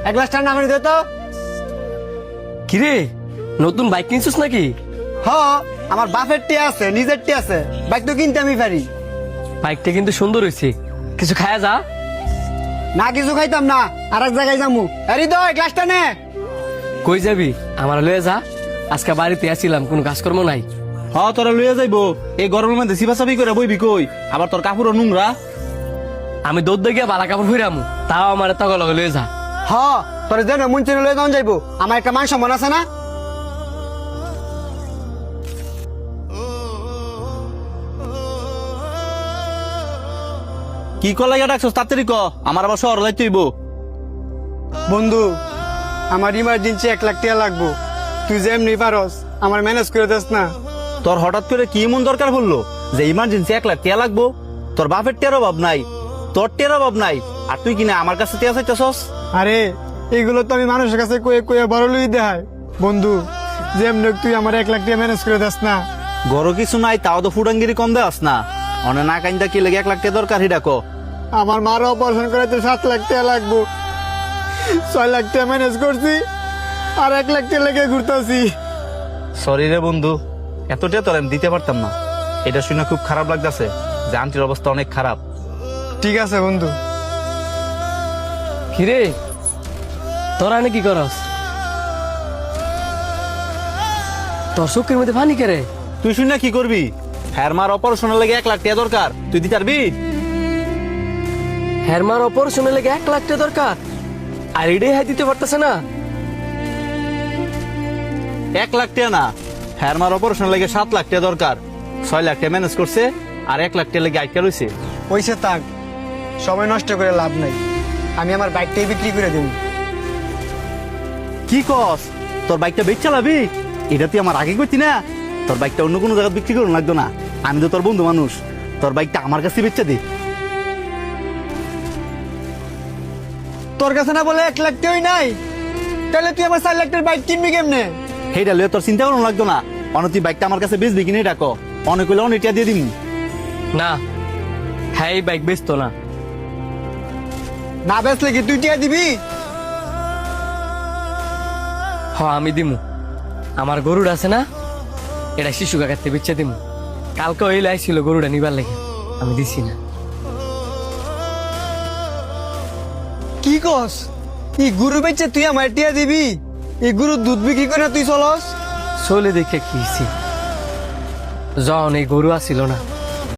এক গ্লাস ঠান্ডা পানি দে তো। কিরে নতুন বাইক কিনছিস নাকি? হ, আমার বাপের টি আছে, নিজের টি আছে, বাইক তো কিনতে আমি পারি। বাইকটা কিন্তু সুন্দর হয়েছে, কিছু খায়া যা। না কিছু খাইতাম না, আর এক জায়গায় যামু। আরে তো গ্লাসটা নে। কই যাবি? আমার লয়ে যা, আজকে বাড়িতে আসছিলাম, কোনো কাজকর্ম নাই। হ তোরা লইয়া যাইবো, এই গরমের মধ্যে সিপাসাপি করে বইবি কই? আবার তোর কাপড় নোংরা। আমি দৌড় গিয়া বালা কাপড় ফিরামু, তাও আমার তগল লয়ে যা। হ, তোর যেন মন চেনে লয়ে যাওয়া যাইবো, আমার একটা মান সম্মান আছে না। কি কল লাগা ডাকছস তাড়াতাড়ি ক, আমার আবার শহর যাইতে হইব। বন্ধু, আমার ইমার্জেন্সি 1 লাখ টাকা লাগবো, তুই যেমনি পারস আমার ম্যানেজ করে দিস না। তোর হঠাৎ করে কি এমন দরকার পড়লো যে ইমার্জেন্সি 1 লাখ টাকা লাগবো? তোর বাপের টের অভাব নাই, তোর টের অভাব নাই, আর তুই কিনা আমার কাছে টেয়া চাইতেছস? আরে এগুলো তো আমি মানুষের কাছে কয়ে কয়ে বড় লই দেয়। বন্ধু, যেমনি তুই আমার 1 লাখ টাকা ম্যানেজ করে দিস না। গরো কিছু নাই, তাও তো ফুডাঙ্গিরি কম দেওয়াস না। অনে না কাইন্দা কি লেগে 1 লাখ টাকা দরকার হিডা ক। আমার মার অপারেশন করাইতে 7 লাখ টাকা লাগবো, 6 লাখ টাকা ম্যানেজ করছি, আর 1 লাখ টাকা লেগে ঘুরতেছি। সরি রে বন্ধু, এতটা তোর আমি দিতে পারতাম না। এটা শুনে খুব খারাপ লাগতেছে যে আন্টির অবস্থা অনেক খারাপ। ঠিক আছে বন্ধু। কিরে তোরা কি করস? তোর চোখের মধ্যে পানি কেরে? তুই শুনে কি করবি? হ্যার মার অপারেশনের লেগে 1 লাখ টাকা দরকার, তুই দিতে পারবি? হেরমার অপারেশনের লেগে 1 লাখ টাকা দরকার, আর এটাই হাই দিতে পারতেছে না। 1 লাখ টাকা না, হ্যার মার অপারেশনের লেগে 7 লাখ টাকা দরকার। 6 লাখ টাকা ম্যানেজ করছে, আর 1 লাখ টাকা লেগে আইকা রয়েছে। পয়সা থাক, সময় নষ্ট করে লাভ নাই, আমি আমার বাইকটাই বিক্রি করে দেব। কি কস? তোর বাইকটা বেচ চালাবি? এটা তুই আমার আগে কইতি না? তোর বাইকটা অন্য কোনো জায়গায় বিক্রি করুন লাগতো না, আমি তো তোর বন্ধু মানুষ। তোর বাইকটা আমার কাছে বেচা দে। তোর কাছে না বলে 1 লাখ টাকাই নাই, তাহলে তুই আমার 4 লাখ টাকার বাইক কিনবি কেমনে? হেইটা লইয়া তোর চিন্তা করুন লাগতো না। অন তুই বাইকটা আমার কাছে বেচবি কিনে ডাকো, অনেক হইলে অনেক দিয়ে দিবি। না, হ্যাঁ এই বাইক বেচতো না। না বেচলে কি তুই টাকা দিবি? হ আমি দিমু, আমার গরুটা আছে না, এটা শিশু কাকাতে বেচে দিমু। কালকে ওই লাইছিল গরুটা নিবার লেগে, আমি দিছি না। কি কস? এই গরু বেচে তুই আমার টাকা দিবি? এই গরুর দুধ বিক্রি করে তুই চলস? চলে দেখে কি যখন এই গরু আসিল না,